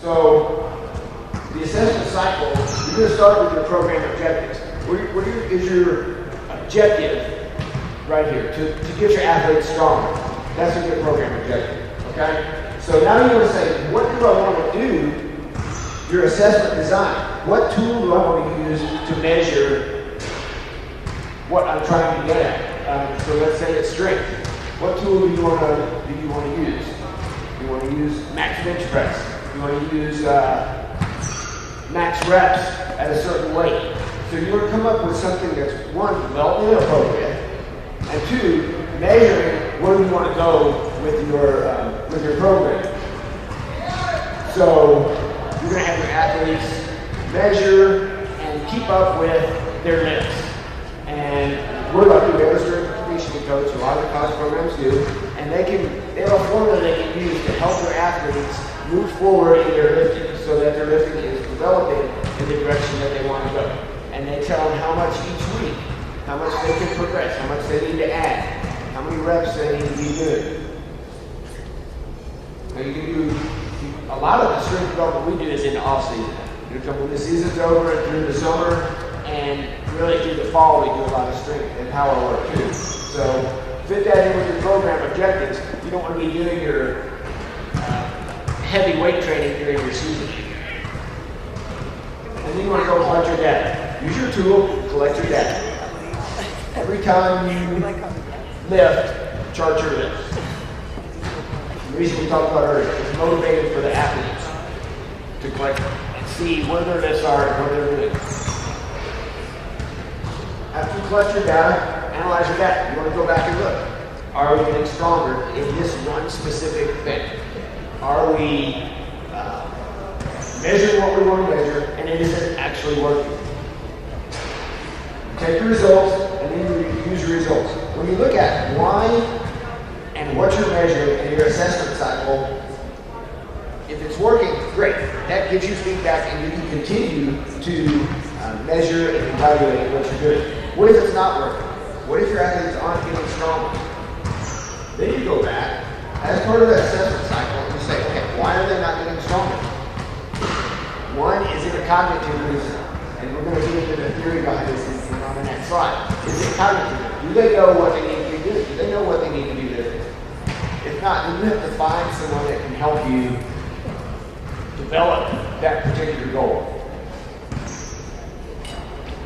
So the assessment cycle, you're going to start with your program objectives. What is your objective right here? To get your athletes stronger. That's a good program objective. Okay? So now you're going to say, what do I want to do? Your assessment design. What tool do I want to use to measure what I'm trying to get at? So let's say it's strength. What tool do you want to use? You want to use max bench press. You want to use max reps at a certain weight. So you want to come up with something that's one, development appropriate, and two, measuring where you want to go with your program. So you're going to have your athletes measure and keep up with their lifts. And we're lucky, we have a strength and conditioning coach, a lot of the college programs do, and they have a formula they can use to help their athletes move forward in their lifting so that their lifting is developing in the direction that they want to go. And they tell them how much each week, how much they can progress, how much they need to add, how many reps they need to be doing. Now you can do, a lot of the strength development we do is in the off season. You come when the season's over and through the summer, and really through the fall we do a lot of strength and power work too. So fit that in with your program objectives. You don't want to be doing your heavy weight training during your season. And then you want to go collect your data. Use your tool, collect your data. Every time you lift, chart your lifts. The reason we talked about earlier, it's motivating for the athletes to collect and see where their lifts are and what they're doing. After you collect your data, analyze your data. You want to go back and look. Are we getting stronger in this one specific thing? Are we measuring what we want to measure, and is it actually working? Take the results, and then you use your results. When you look at why and what you're measuring in your assessment cycle, if it's working, great. That gives you feedback, and you can continue to measure and evaluate what you're doing. What if it's not working? What if your athletes aren't getting stronger? Then you go back, as part of that assessment cycle, and you say, okay, why are they not getting stronger? One, is it a cognitive reason? And we're going to get into the theory behind this on the next slide. Is it cognitive? Do they know what they need to be doing? Do they know what they need to be doing? If not, then you have to find someone that can help you develop that particular goal.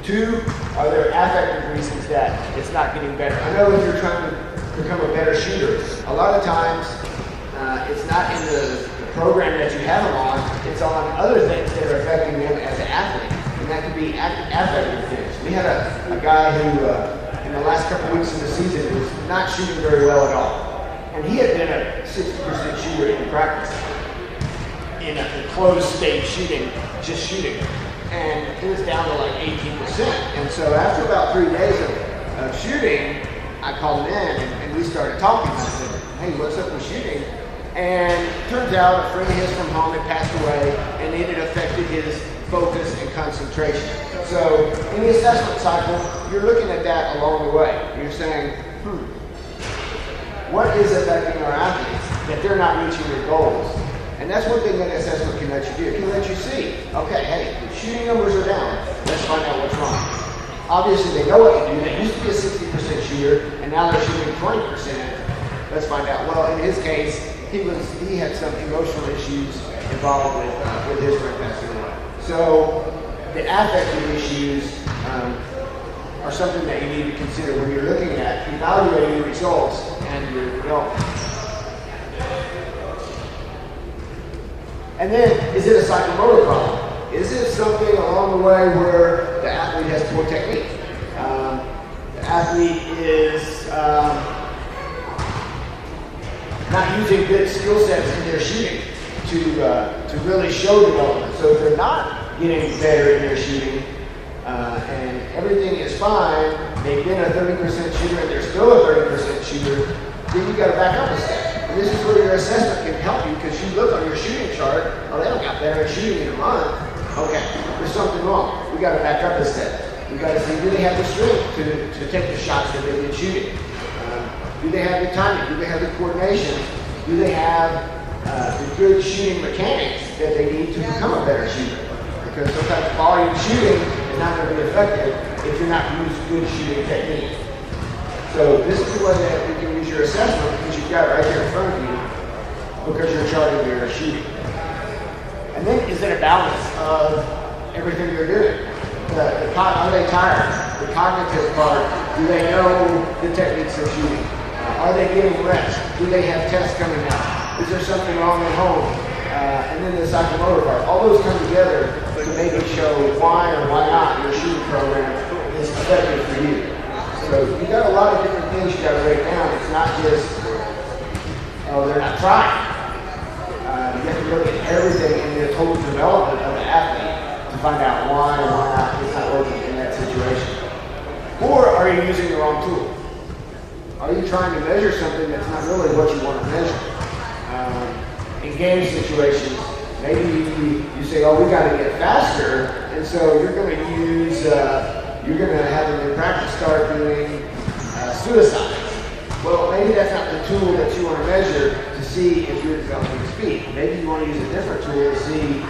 Two, are there affective reasons that it's not getting better? I know if you're trying to become a better shooter, a lot of times it's not in the program that you have them on, it's on other things that are affecting them as an athlete. And that could be affective things. We had a guy who, in the last couple of weeks of the season, was not shooting very well at all. And he had been a 60% shooter in practice, in a closed state shooting, just shooting. And it was down to like 18%. And so after about 3 days of shooting, I called him in and we started talking. I said, hey, what's up with shooting? And turns out a friend of his from home had passed away, and it had affected his focus and concentration. So in the assessment cycle, you're looking at that along the way. You're saying, what is affecting our athletes that they're not reaching their goals? And that's one thing that assessment can let you do. It can let you see, okay, hey, the shooting numbers are down. Let's find out what's wrong. Obviously, they know what to do. They used to be a 60% shooter, and now they're shooting 20%. Let's find out. Well, in his case, he had some emotional issues involved with his friend passing away. So the affective issues are something that you need to consider when you're looking at evaluating your results and your development. And then, is it a psychomotor problem? Is it something along the way where the athlete has poor technique? The athlete is not using good skill sets in their shooting to really show development. So if they're not getting better in their shooting and everything is fine, they've been a 30% shooter and they're still a 30% shooter, then you got to back up a step. And this is where your assessment can help you, because you look on your shooting chart, oh, they don't got better at shooting in a month. Okay, there's something wrong. We got to back up a step. We got to see, do they have the strength to take the shots that they've been shooting? Do they have the timing? Do they have the coordination? Do they have the good shooting mechanics that they need to become a better shooter. Because sometimes volume shooting is not going to be effective if you're not using good shooting technique. So this is the way that you can use your assessment, because you've got it right there in front of you, because you're charting your shooting. And then is it a balance of everything you're doing? Are they tired? The cognitive part, do they know the techniques of shooting? Are they getting rest? Do they have tests coming out? Is there something wrong at home? And then the psychomotor part. All those come together to maybe show why or why not your shooting program is effective for you. So you've got a lot of different things you got to break down. It's not just, oh, they're not trying. You have to look at everything in the total development of the athlete to find out why or why not it's not working in that situation. Or are you using the wrong tool? Are you trying to measure something that's not really what you want to measure? In game situations, maybe you say, oh, we got to get faster, and so you're going to use, you're going to have them in practice start doing suicides. Well, maybe that's not the tool that you want to measure to see if you're developing speed. Maybe you want to use a different tool to see,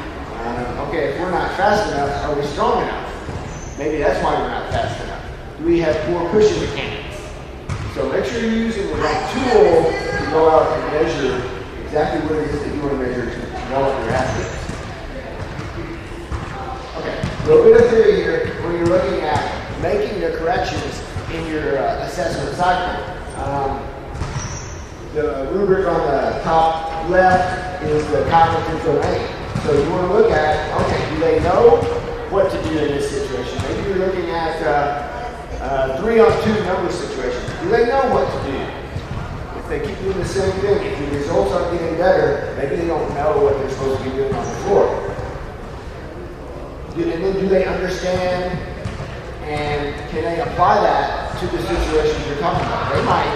okay, if we're not fast enough, are we strong enough? Maybe that's why we're not fast enough. Do we have poor pushing mechanics? So make sure you're using the right tool to go out and measure exactly what it is that you want to measure to develop your athletes. Okay, a little bit of theory here when you're looking at making the corrections in your assessment cycle. The rubric on the top left is the cognitive domain. So you want to look at, okay, do they know what to do in this situation? Maybe you're looking at 3-on-2 number situation. Do they know what to do? If they keep doing the same thing, if the results aren't getting better, maybe they don't know what they're supposed to be doing on the floor. And then do they understand and can they apply that to the situations you're talking about? They might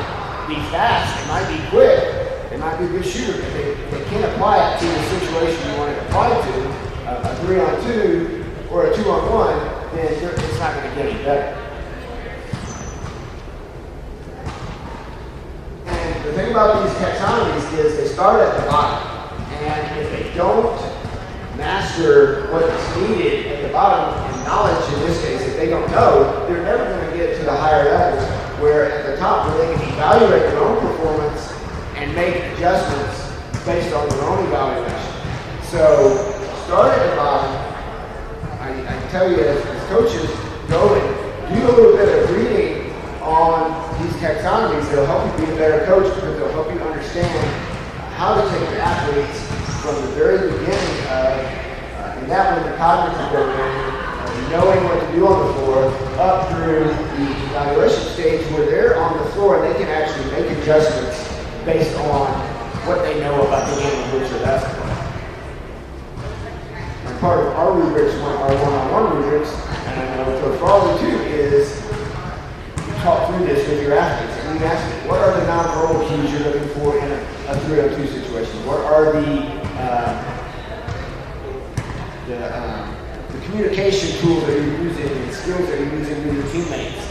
be fast, they might be quick, they might be a good shooter, but they can't apply it to the situation you want it applied to, a 3-on-2 or a 2-on-1, then it's not going to get any better. The thing about these taxonomies is they start at the bottom, and if they don't master what's needed at the bottom, and knowledge in this case, if they don't know, they're never going to get to the higher levels, where at the top, where they can evaluate their own performance and make adjustments based on their own evaluation. So start at the bottom. I tell you as coaches, go and do a little bit of reading on these taxonomies. They'll help you be a better coach because they'll help you understand how to take your athletes from the very beginning of, and that one, the cognitive domain, knowing what to do on the floor, up through the evaluation stage where they're on the floor and they can actually make adjustments based on what they know about the game of which basketball. And part of our rubrics, our one-on-one rubrics, and I know Coach Farley too, is talk through this with your athletes. And you ask them, what are the non-verbal cues you're looking for in a 3-on-2 situation? What are the communication tools that you're using and skills that you're using with your teammates?